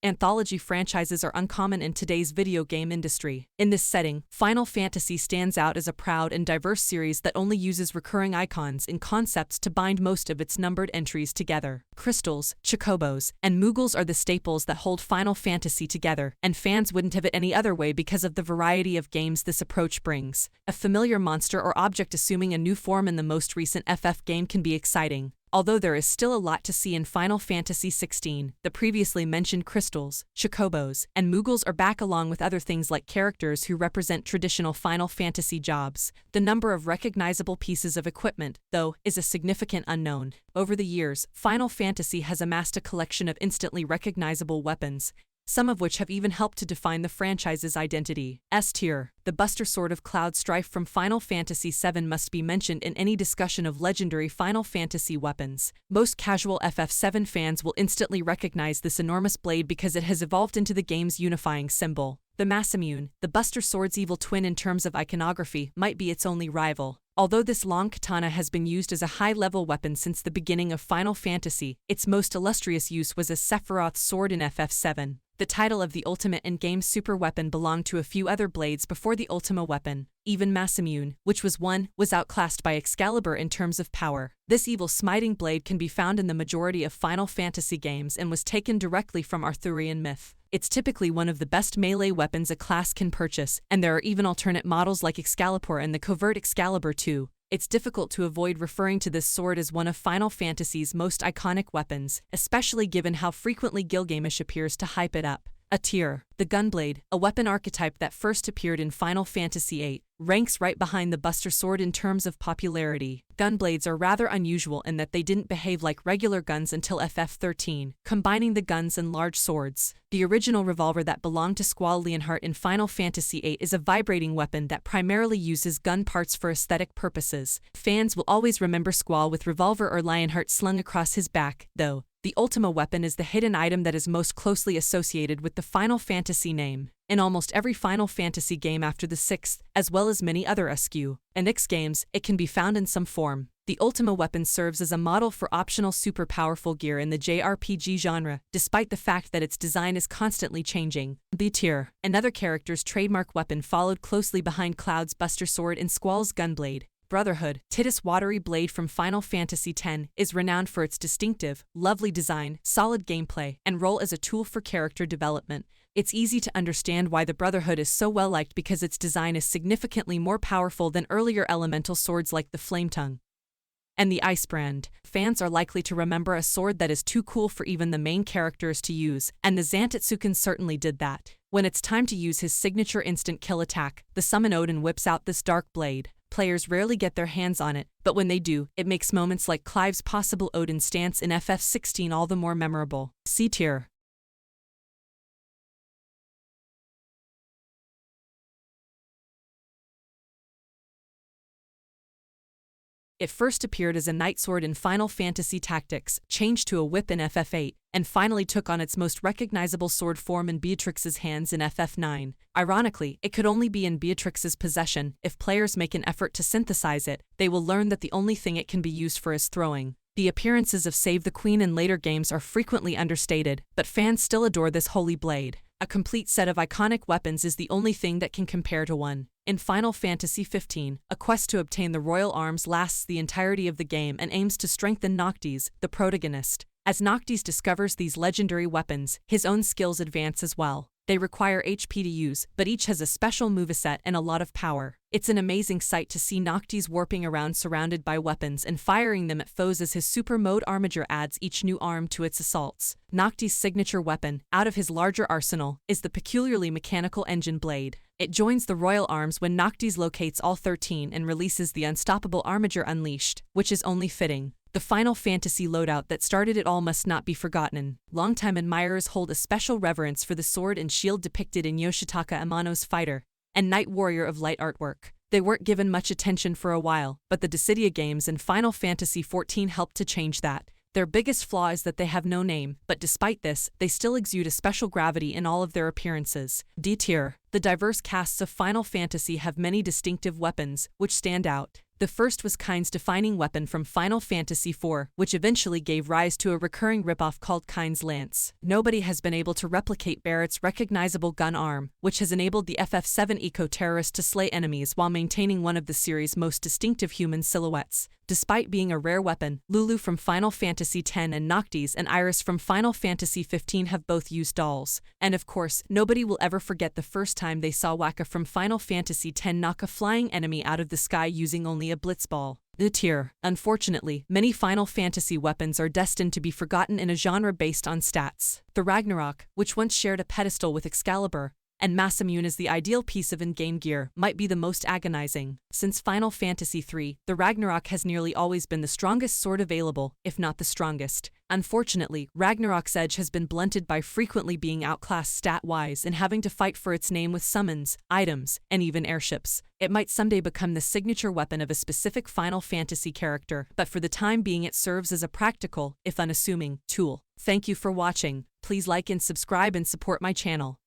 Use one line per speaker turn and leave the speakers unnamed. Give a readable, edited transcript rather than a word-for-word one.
Anthology franchises are uncommon in today's video game industry. In this setting, Final Fantasy stands out as a proud and diverse series that only uses recurring icons and concepts to bind most of its numbered entries together. Crystals, chocobos, and moogles are the staples that hold Final Fantasy together, and fans wouldn't have it any other way because of the variety of games this approach brings. A familiar monster or object assuming a new form in the most recent FF game can be exciting. Although there is still a lot to see in Final Fantasy XVI, the previously mentioned crystals, chocobos, and moogles are back along with other things like characters who represent traditional Final Fantasy jobs. The number of recognizable pieces of equipment, though, is a significant unknown. Over the years, Final Fantasy has amassed a collection of instantly recognizable weapons, some of which have even helped to define the franchise's identity. S tier. The Buster Sword of Cloud Strife from Final Fantasy VII must be mentioned in any discussion of legendary Final Fantasy weapons. Most casual FF7 fans will instantly recognize this enormous blade because it has evolved into the game's unifying symbol. The Masamune, the Buster Sword's evil twin in terms of iconography, might be its only rival. Although this long katana has been used as a high-level weapon since the beginning of Final Fantasy, its most illustrious use was as Sephiroth's sword in FF7. The title of the ultimate in-game super weapon belonged to a few other blades before the Ultima Weapon. Even Masamune, which was outclassed by Excalibur in terms of power. This evil smiting blade can be found in the majority of Final Fantasy games and was taken directly from Arthurian myth. It's typically one of the best melee weapons a class can purchase, and there are even alternate models like Excalibur and the covert Excalibur II. It's difficult to avoid referring to this sword as one of Final Fantasy's most iconic weapons, especially given how frequently Gilgamesh appears to hype it up. A tier. The Gunblade, a weapon archetype that first appeared in Final Fantasy VIII, ranks right behind the Buster Sword in terms of popularity. Gunblades are rather unusual in that they didn't behave like regular guns until FF13, combining the guns and large swords. The original revolver that belonged to Squall Leonhart in Final Fantasy VIII is a vibrating weapon that primarily uses gun parts for aesthetic purposes. Fans will always remember Squall with revolver or Lionheart slung across his back, though. The Ultima Weapon is the hidden item that is most closely associated with the Final Fantasy name. In almost every Final Fantasy game after the 6th, as well as many other SQ and X games, it can be found in some form. The Ultima Weapon serves as a model for optional super powerful gear in the JRPG genre, despite the fact that its design is constantly changing. B tier. Another character's trademark weapon followed closely behind Cloud's Buster Sword and Squall's Gunblade. Brotherhood, Tidus watery blade from Final Fantasy X, is renowned for its distinctive, lovely design, solid gameplay, and role as a tool for character development. It's easy to understand why the Brotherhood is so well liked because its design is significantly more powerful than earlier elemental swords like the Flametongue and the Icebrand. Fans are likely to remember a sword that is too cool for even the main characters to use, and the Zantetsuken certainly did that. When it's time to use his signature instant kill attack, the Summon Odin whips out this dark blade. Players rarely get their hands on it, but when they do, it makes moments like Clive's possible Odin stance in FF16 all the more memorable. C tier. It first appeared as a knight sword in Final Fantasy Tactics, changed to a whip in FF8, and finally took on its most recognizable sword form in Beatrix's hands in FF9. Ironically, it could only be in Beatrix's possession. If players make an effort to synthesize it, they will learn that the only thing it can be used for is throwing. The appearances of Save the Queen in later games are frequently understated, but fans still adore this holy blade. A complete set of iconic weapons is the only thing that can compare to one. In Final Fantasy XV, a quest to obtain the Royal Arms lasts the entirety of the game and aims to strengthen Noctis, the protagonist. As Noctis discovers these legendary weapons, his own skills advance as well. They require HP to use, but each has a special moveset and a lot of power. It's an amazing sight to see Noctis warping around surrounded by weapons and firing them at foes as his super mode Armiger adds each new arm to its assaults. Noctis' signature weapon, out of his larger arsenal, is the peculiarly mechanical engine blade. It joins the Royal Arms when Noctis locates all 13 and releases the unstoppable Armiger Unleashed, which is only fitting. The Final Fantasy loadout that started it all must not be forgotten. Longtime admirers hold a special reverence for the sword and shield depicted in Yoshitaka Amano's Fighter and Knight Warrior of Light artwork. They weren't given much attention for a while, but the Dissidia games and Final Fantasy XIV helped to change that. Their biggest flaw is that they have no name, but despite this, they still exude a special gravity in all of their appearances. D tier. The diverse casts of Final Fantasy have many distinctive weapons, which stand out. The first was Kain's defining weapon from Final Fantasy IV, which eventually gave rise to a recurring ripoff called Kain's Lance. Nobody has been able to replicate Barrett's recognizable gun arm, which has enabled the FF7 eco-terrorist to slay enemies while maintaining one of the series' most distinctive human silhouettes. Despite being a rare weapon, Lulu from Final Fantasy X and Noctis and Iris from Final Fantasy XV have both used dolls. And of course, nobody will ever forget the first time they saw Wakka from Final Fantasy X knock a flying enemy out of the sky using only a blitzball. The tier. Unfortunately, many Final Fantasy weapons are destined to be forgotten in a genre based on stats. The Ragnarok, which once shared a pedestal with Excalibur, and Masamune is the ideal piece of in-game gear, might be the most agonizing. Since Final Fantasy III, the Ragnarok has nearly always been the strongest sword available, if not the strongest. Unfortunately, Ragnarok's edge has been blunted by frequently being outclassed stat-wise and having to fight for its name with summons, items, and even airships. It might someday become the signature weapon of a specific Final Fantasy character, but for the time being it serves as a practical, if unassuming, tool. Thank you for watching. Please like and subscribe and support my channel.